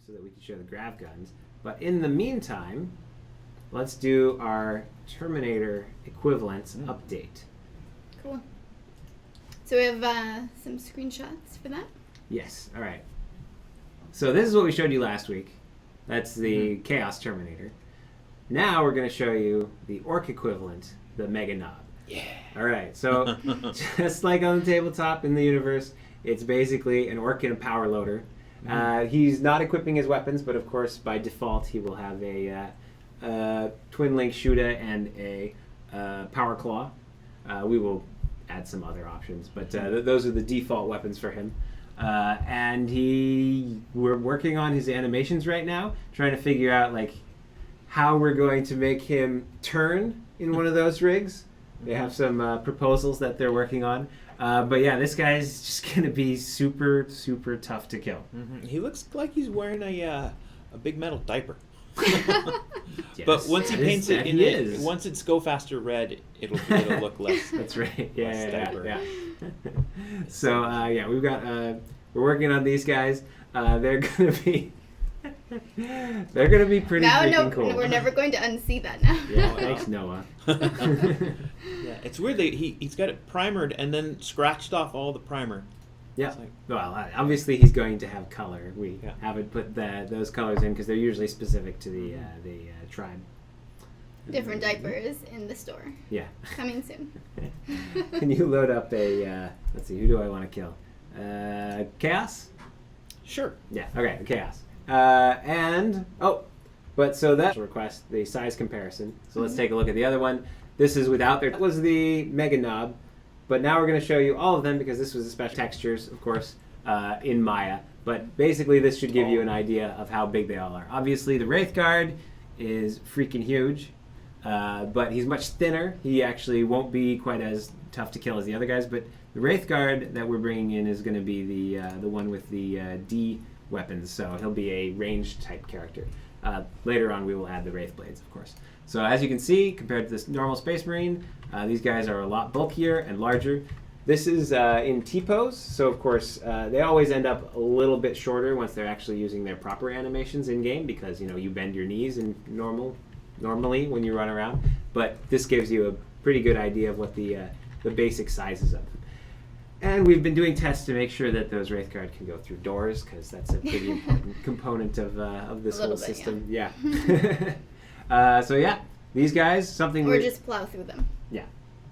so that we can show the Grav guns. But in the meantime, let's do our Terminator equivalents update. Cool. So we have some screenshots for that. Yes. All right. So this is what we showed you last week. That's the Chaos Terminator. Now we're going to show you the Orc equivalent, the Meganobz. Yeah. All right. So just like on the tabletop in the universe, it's basically an Orc in a power loader. He's not equipping his weapons, but of course by default he will have a twin link Shuda and a power claw. We will add some other options, but those are the default weapons for him. And we're working on his animations right now, trying to figure out like how we're going to make him turn in one of those rigs. They have some proposals that they're working on. But yeah, this guy is just going to be super, super tough to kill. He looks like he's wearing a big metal diaper. Yes, but once he paints it in once it's Go Faster red, it'll look less. That's right. Yeah. So we've got we're working on these guys. They're gonna be pretty freaking cool. We're never going to unsee that now. Yeah, thanks Noah. Yeah, it's weird that he's got it primered and then scratched off all the primer. Yeah. Well, obviously he's going to have color. We haven't put those colors in because they're usually specific to the tribe. Different diapers in the store. Yeah. Coming soon. Can you load up a? Let's see. Who do I want to kill? Chaos. Sure. Yeah. Okay. Chaos. So that request the size comparison. So let's take a look at the other one. This is without that was the Meganobz. But now we're going to show you all of them because this was a special textures, of course, in Maya. But basically this should give you an idea of how big they all are. Obviously the Wraith Guard is freaking huge, but he's much thinner. He actually won't be quite as tough to kill as the other guys. But the Wraith Guard that we're bringing in is going to be the one with the D weapons. So he'll be a ranged type character. Later on we will add the Wraith Blades, of course. So as you can see, compared to this normal Space Marine, these guys are a lot bulkier and larger. This is in T-pose, so of course they always end up a little bit shorter once they're actually using their proper animations in-game because, you bend your knees in normally when you run around. But this gives you a pretty good idea of what the basic sizes of them. And we've been doing tests to make sure that those Wraith Guard can go through doors because that's a pretty important component of this whole system. Yeah. These guys, something or just plow through them.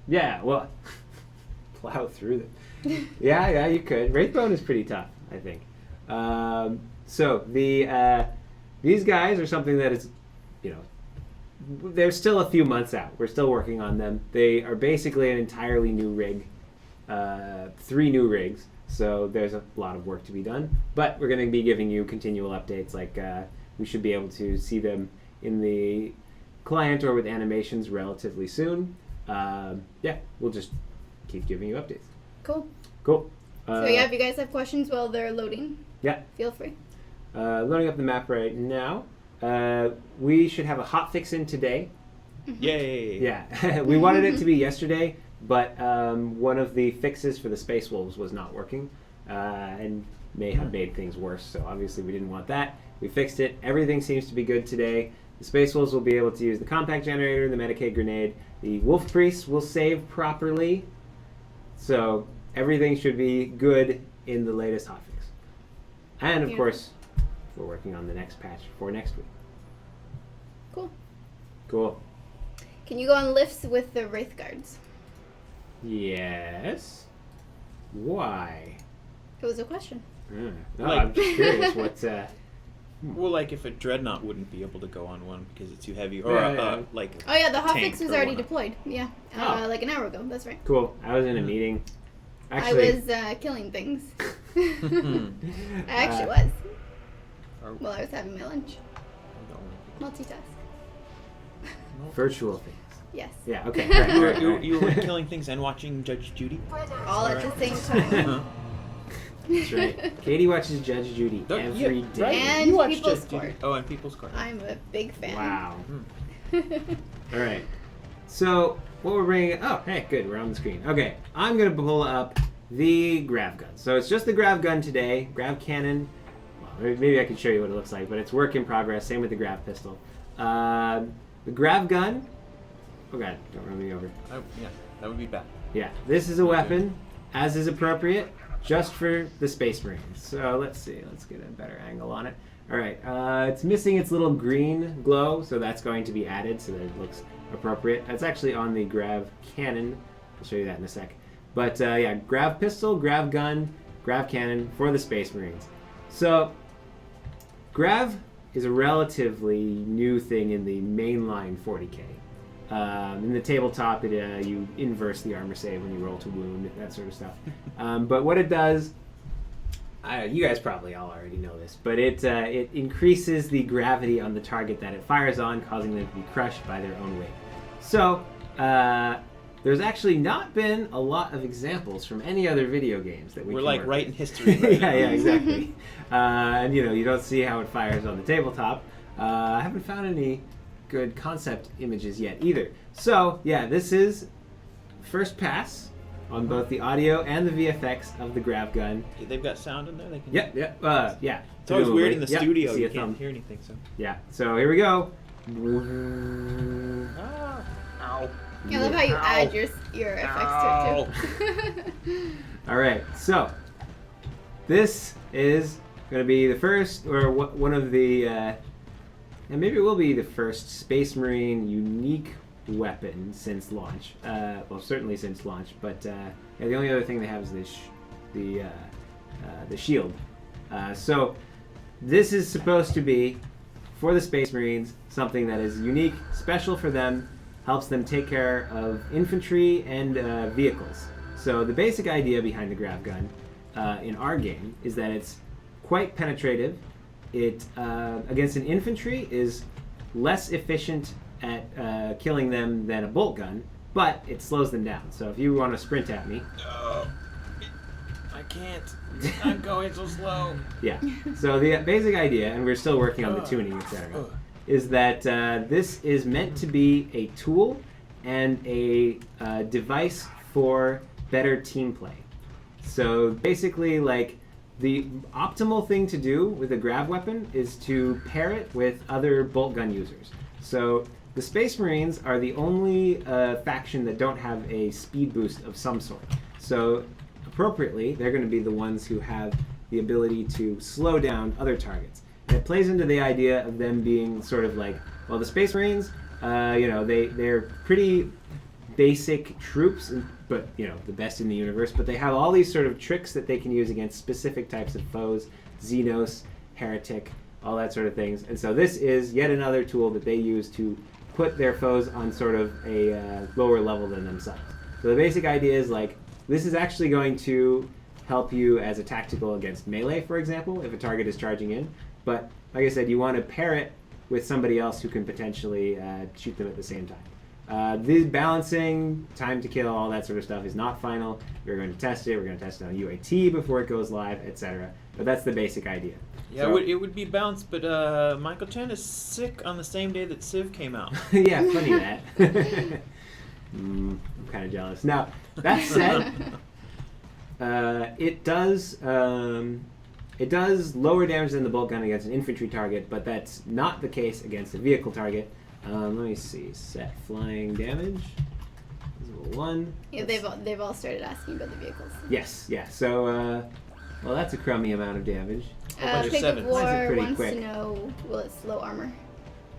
Yeah, well, plow through them. Yeah, you could. Wraithbone is pretty tough, I think. These guys are something that is, they're still a few months out. We're still working on them. They are basically an entirely new rig, 3 new rigs. So there's a lot of work to be done. But we're going to be giving you continual updates. Like we should be able to see them in the client or with animations relatively soon. We'll just keep giving you updates. Cool. So if you guys have questions while they're loading, feel free. Loading up the map right now. We should have a hotfix in today. Yay! Yeah, we wanted it to be yesterday, but one of the fixes for the Space Wolves was not working and may have made things worse, so obviously we didn't want that. We fixed it. Everything seems to be good today. The Space Wolves will be able to use the compact generator, the Medicaid grenade. The Wolf Priests will save properly. So everything should be good in the latest hotfix. And of course, we're working on the next patch for next week. Cool. Can you go on lifts with the Wraith Guards? Yes. Why? It was a question. I'm just curious what's... Well, like if a dreadnought wouldn't be able to go on one because it's too heavy, or the hotfix was already deployed. Yeah, like an hour ago. That's right. Cool. I was in a meeting. Actually, I was killing things. I actually was. While I was having my lunch. Multitask. Virtual things. Yes. Yeah. Okay. Right. You were killing things and watching Judge Judy. All at the same time. That's right. Katie watches Judge Judy every day. Right? And People's Court. Oh, and People's Court. I'm a big fan. Wow. All right. So what we're bringing... Oh, hey, good. We're on the screen. Okay. I'm going to pull up the Grav gun. So it's just the Grav gun today. Grav cannon. Well, Maybe I could show you what it looks like, but it's work in progress. Same with the Grav pistol. The Grav gun. Oh god, don't run me over. Yeah, that would be bad. Yeah, this is a weapon, as is appropriate, just for the Space Marines. So let's see, let's get a better angle on it. All right, it's missing its little green glow, so that's going to be added so that it looks appropriate. That's actually on the Grav cannon. I'll show you that in a sec. But yeah, Grav pistol, Grav gun, Grav cannon for the Space Marines. So Grav is a relatively new thing in the mainline 40k. In the tabletop, you inverse the armor save when you roll to wound, that sort of stuff. But what it does, you guys probably all already know this, but it increases the gravity on the target that it fires on, causing them to be crushed by their own weight. So there's actually not been a lot of examples from any other video games that we're like writing history. Right yeah, exactly. And you don't see how it fires on the tabletop. I haven't found any good concept images yet either. So yeah, this is first pass on both the audio and the VFX of the Grav gun. They've got sound in there. They can. Yeah. Yeah. It's always weird in the studio. See You can't hear anything. So. Yeah. So here we go. Ow. I love how you add your effects to it too. All right. So this is going to be the first, or one of the, and maybe it will be the first Space Marine unique weapon since launch. Well, certainly since launch. But yeah, the only other thing they have is the shield. So this is supposed to be for the Space Marines something that is unique, special for them, helps them take care of infantry and vehicles. So the basic idea behind the Grav gun in our game is that it's quite penetrative. It against an infantry is less efficient at killing them than a bolt gun, but it slows them down. So if you want to sprint at me, I can't. I'm going so slow. Yeah. So the basic idea, and we're still working on the tuning, etc., is that this is meant to be a tool and a device for better team play. So basically, like, the optimal thing to do with a Grav weapon is to pair it with other bolt gun users. So the Space Marines are the only faction that don't have a speed boost of some sort. So appropriately, they're going to be the ones who have the ability to slow down other targets. And it plays into the idea of them being sort of like, well, the Space Marines, they're pretty basic troops, but the best in the universe. But they have all these sort of tricks that they can use against specific types of foes, Xenos, Heretic, all that sort of things. And so this is yet another tool that they use to put their foes on sort of a lower level than themselves. So the basic idea is, like, this is actually going to help you as a tactical against melee, for example, if a target is charging in. But like I said, you want to pair it with somebody else who can potentially shoot them at the same time. The balancing, time to kill, all that sort of stuff is not final. We're going to test it. We're going to test it on UAT before it goes live, etc. But that's the basic idea. Yeah, so, it would be balanced, but Michael Chen is sick on the same day that Civ came out. Yeah, funny that. I'm kind of jealous. Now, that said, it does lower damage than the bolt gun against an infantry target, but that's not the case against a vehicle target. Let me see. Set flying damage. Visible 1. Yeah, they've all started asking about the vehicles. Yes, yeah. So, well, that's a crummy amount of damage. Pick of War wants quick. to know, will it slow armor?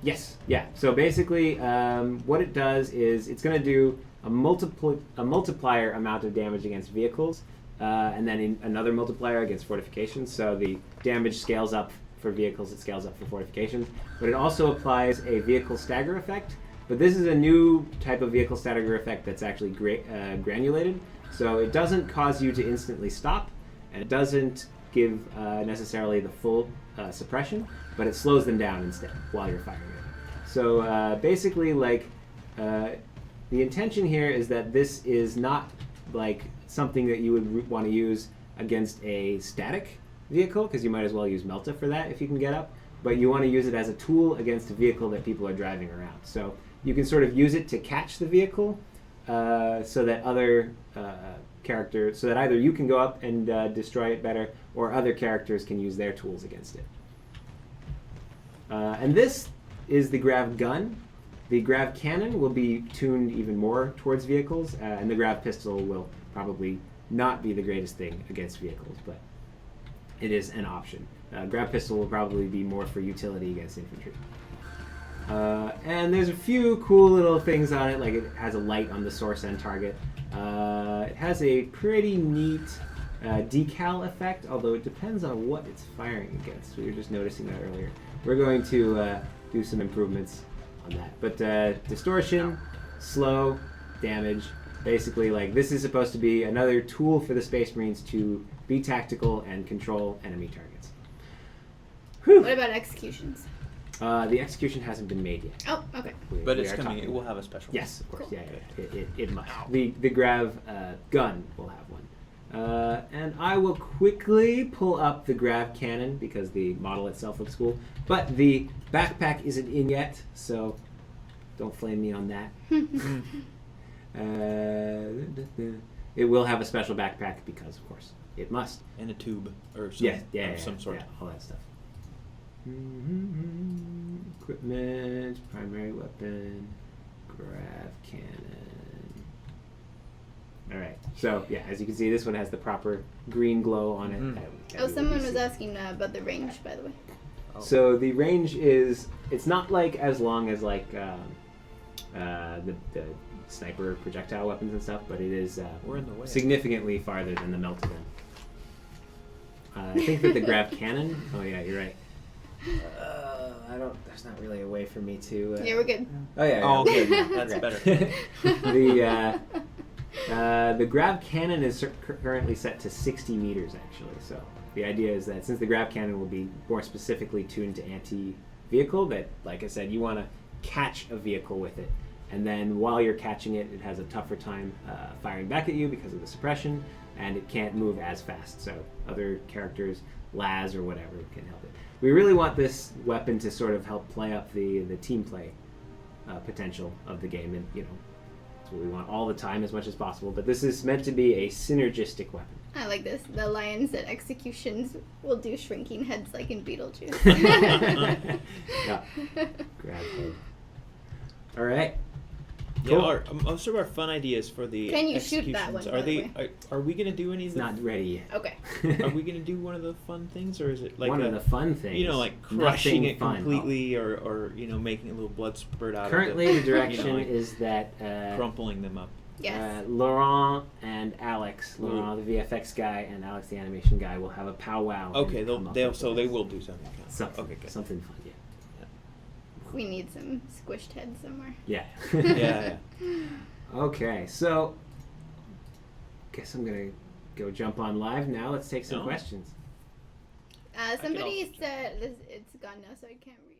Yes, yeah. So basically, what it does is it's going to do a multiplier amount of damage against vehicles, and then another multiplier against fortifications. So the damage scales up for vehicles, it scales up for fortifications. But it also applies a vehicle stagger effect. But this is a new type of vehicle stagger effect that's actually granulated. So it doesn't cause you to instantly stop, and it doesn't give necessarily the full suppression, but it slows them down instead while you're firing it. So basically, like, the intention here is that this is not like something that you would want to use against a static vehicle, because you might as well use Melta for that if you can get up, but you want to use it as a tool against a vehicle that people are driving around. So you can sort of use it to catch the vehicle so that other character, so that either you can go up and destroy it better, or other characters can use their tools against it. And this is the Grav gun. The Grav cannon will be tuned even more towards vehicles, and the Grav pistol will probably not be the greatest thing against vehicles, but it is an option. Grav pistol will probably be more for utility against infantry. And there's a few cool little things on it, like it has a light on the source and target. It has a pretty neat decal effect, although it depends on what it's firing against. We were just noticing that earlier. We're going to do some improvements on that. But distortion, slow, damage, basically like this is supposed to be another tool for the Space Marines to be tactical and control enemy targets. Whew. What about executions? The execution hasn't been made yet. Oh, okay. But it's coming. It will have a special. Yes, of course. Cool. Yeah. It must. The Grav gun will have one. And I will quickly pull up the Grav cannon because the model itself looks cool. But the backpack isn't in yet, so don't flame me on that. It will have a special backpack because, of course, it must. And a tube or some, some sort. Yeah, all that stuff. Equipment, primary weapon, Grav cannon. Alright, so yeah, as you can see, this one has the proper green glow on it. Oh, someone was asking about the range, by the way. Oh. So the range is, it's not like as long as like the sniper projectile weapons and stuff, but it is We're in the way. significantly farther than the melted gun. I think that the Grav cannon, oh yeah, you're right. There's not really a way for me to... Yeah, we're good. Oh yeah. Oh, yeah. good. That's better. The Grav cannon is currently set to 60 meters actually. So the idea is that since the Grav cannon will be more specifically tuned to anti-vehicle, that like I said, you want to catch a vehicle with it, and then while you're catching it, it has a tougher time firing back at you because of the suppression, and it can't move as fast. So other characters, Laz or whatever, can help it. We really want this weapon to sort of help play up the team play potential of the game, and you know, that's what we want all the time as much as possible. But this is meant to be a synergistic weapon. I like this. The lions at executions will do shrinking heads like in Beetlejuice. Yeah. Grab head. All right. Yeah, Cool. most of our fun ideas for the Can you shoot that executions, one, are by the they? Are we gonna do any of It's the? not ready yet. Okay. Are we gonna do one of the fun things, or is it like one of the fun things? You know, like crushing Nothing it fun. completely, or you know, making a little blood spurt out Currently, of the it. direction you know, like is that crumpling them up. Yes. Laurent and Alex, Laurent the VFX guy and Alex the animation guy, will have a powwow. Okay, and come up they with will do something. something. Okay, good. Something fun, yeah. We need some squished heads somewhere. Yeah. Yeah. Okay, so guess I'm gonna go jump on live now. Let's take some Oh. questions. Somebody also said it's gone now, so I can't read.